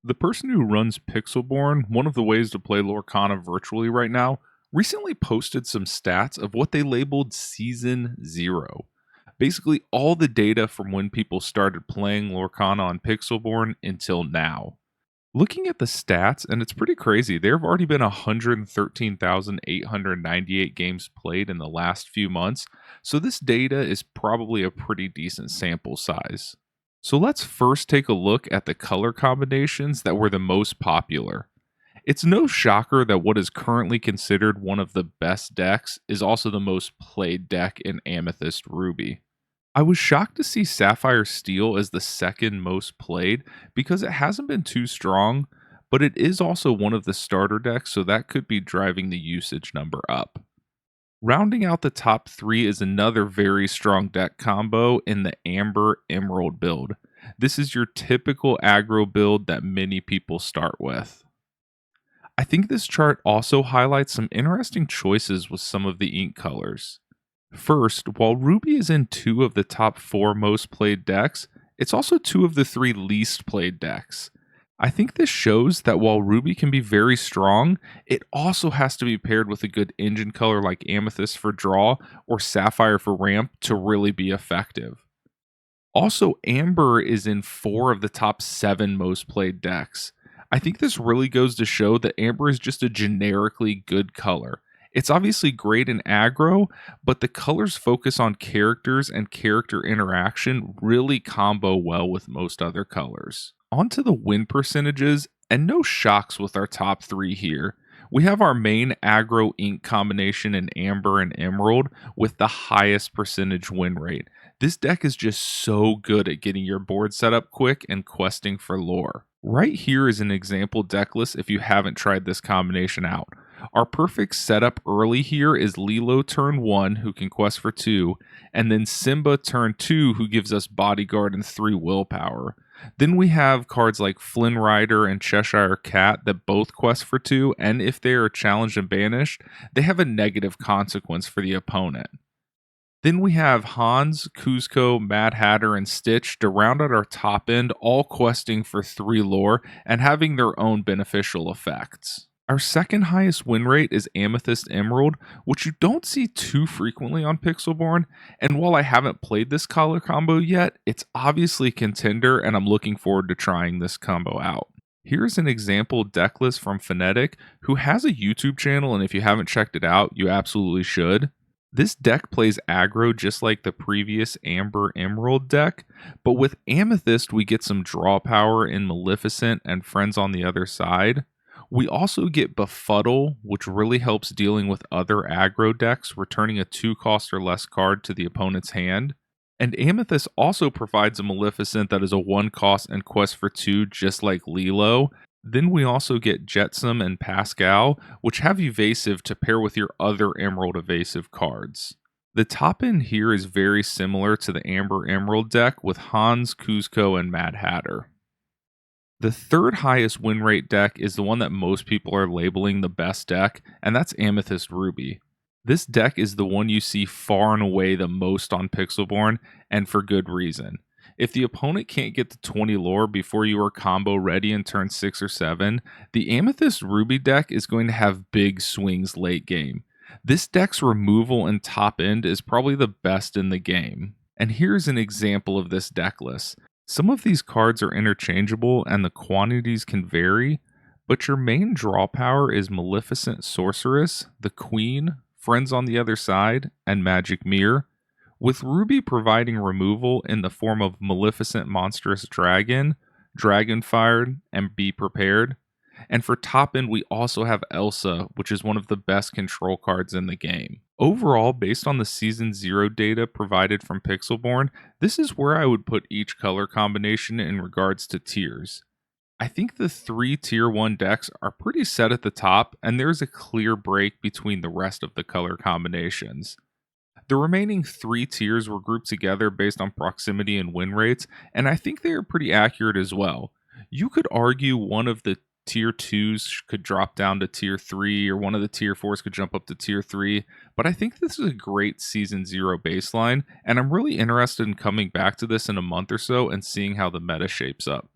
The person who runs Pixelborn, one of the ways to play Lorcana virtually right now, recently posted some stats of what they labeled Season 0. Basically, all the data from when people started playing Lorcana on Pixelborn until now. Looking at the stats, and it's pretty crazy, there have already been 113,898 games played in the last few months, so this data is probably a pretty decent sample size. So let's first take a look at the color combinations that were the most popular. It's no shocker that what is currently considered one of the best decks is also the most played deck in Amethyst Ruby. I was shocked to see Sapphire Steel as the second most played because it hasn't been too strong, but it is also one of the starter decks, so that could be driving the usage number up. Rounding out the top three is another very strong deck combo in the Amber Emerald build. This is your typical aggro build that many people start with. I think this chart also highlights some interesting choices with some of the ink colors. First, while Ruby is in two of the top four most played decks, it's also two of the three least played decks. I think this shows that while Ruby can be very strong, it also has to be paired with a good engine color like Amethyst for draw or Sapphire for ramp to really be effective. Also, Amber is in four of the top seven most played decks. I think this really goes to show that Amber is just a generically good color. It's obviously great in aggro, but the colors focus on characters and character interaction really combo well with most other colors. On to the win percentages, and no shocks with our top three here. We have our main aggro ink combination in Amber and Emerald with the highest percentage win rate. This deck is just so good at getting your board set up quick and questing for lore. Right here is an example deck list if you haven't tried this combination out. Our perfect setup early here is Lilo turn 1, who can quest for 2, and then Simba turn 2, who gives us Bodyguard and 3 willpower. Then we have cards like Flynn Rider and Cheshire Cat that both quest for 2, and if they are challenged and banished, they have a negative consequence for the opponent. Then we have Hans, Kuzco, Mad Hatter, and Stitch to round out our top end, all questing for 3 lore and having their own beneficial effects. Our second highest win rate is Amethyst Emerald, which you don't see too frequently on Pixelborn, and while I haven't played this color combo yet, it's obviously a contender and I'm looking forward to trying this combo out. Here's an example deck list from Phonetic, who has a YouTube channel, and if you haven't checked it out, you absolutely should. This deck plays aggro just like the previous Amber Emerald deck, but with Amethyst, we get some draw power in Maleficent and Friends on the Other Side. We also get Befuddle, which really helps dealing with other aggro decks, returning a 2 cost or less card to the opponent's hand. And Amethyst also provides a Maleficent that is a 1 cost and quest for 2, just like Lilo. Then we also get Jetsam and Pascal, which have evasive to pair with your other Emerald evasive cards. The top end here is very similar to the Amber Emerald deck with Hans, Kuzco, and Mad Hatter. The third highest win rate deck is the one that most people are labeling the best deck, and that's Amethyst Ruby. This deck is the one you see far and away the most on Pixelborn, and for good reason. If the opponent can't get to 20 lore before you are combo ready in turn 6 or 7, the Amethyst Ruby deck is going to have big swings late game. This deck's removal and top end is probably the best in the game. And here's an example of this deck list. Some of these cards are interchangeable and the quantities can vary, but your main draw power is Maleficent Sorceress, the Queen, Friends on the Other Side, and Magic Mirror, with Ruby providing removal in the form of Maleficent Monstrous Dragon, Dragonfire, and Be Prepared. And for top end, we also have Elsa, which is one of the best control cards in the game. Overall, based on the Season 0 data provided from Pixelborn, this is where I would put each color combination in regards to tiers. I think the 3 tier 1 decks are pretty set at the top, and there's a clear break between the rest of the color combinations. The remaining 3 tiers were grouped together based on proximity and win rates, and I think they are pretty accurate as well. You could argue one of the tier 2s could drop down to tier 3, or one of the tier 4s could jump up to tier 3, but I think this is a great Season 0 baseline, and I'm really interested in coming back to this in a month or so and seeing how the meta shapes up.